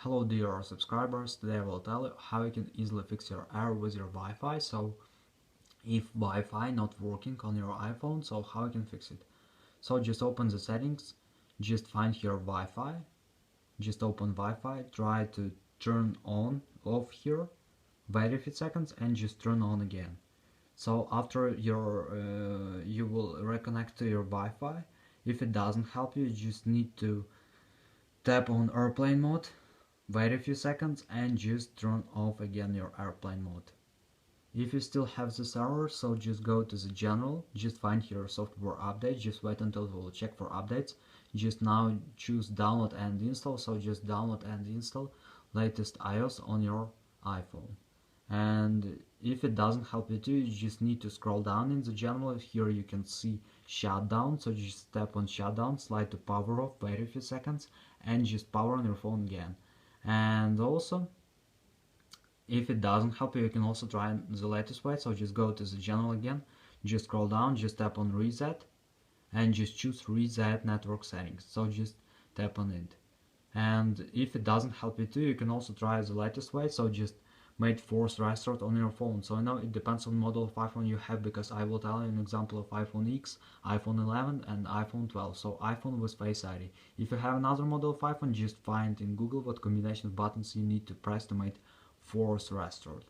Hello dear subscribers, today I will tell you how you can easily fix your error with your Wi-Fi. So if Wi-Fi not working on your iPhone, so how you can fix it? So just open the settings, just find your Wi-Fi, just open Wi-Fi, try to turn on off here, wait a few seconds and just turn on again. So after you will reconnect to your Wi-Fi. If it doesn't help you just need to tap on airplane mode, wait a few seconds and just turn off again your airplane mode. If you still have this error, so just go to the general, just find here software update, just wait until it will check for updates. Just now choose download and install, so just download and install latest iOS on your iPhone. And if it doesn't help you too, you just need to scroll down in the general. Here you can see shutdown, so just tap on shutdown, slide to power off, wait a few seconds and just power on your phone again. And also, if it doesn't help you, you can also try the latest way. So just go to the general again, just scroll down, just tap on reset and just choose reset network settings. So just tap on it. And if it doesn't help you too, you can also try the latest way. So just make force restart on your phone. So I know it depends on model of iPhone you have, because I will tell you an example of iPhone X, iPhone 11 and iPhone 12. So iPhone with Face ID. If you have another model of iPhone, just find in Google what combination of buttons you need to press to make force restart.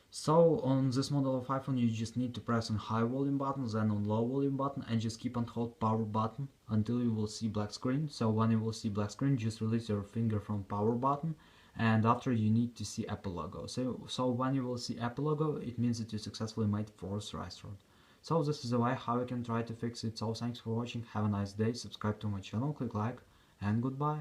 So on this model of iPhone you just need to press on high volume button, then on low volume button, and just keep on hold power button until you will see black screen. So when you will see black screen, just release your finger from power button, and after you need to see Apple logo. So when you will see Apple logo, it means that you successfully made force restart. So this is the way how you can try to fix it. So thanks for watching, have a nice day, subscribe to my channel, click like, and goodbye.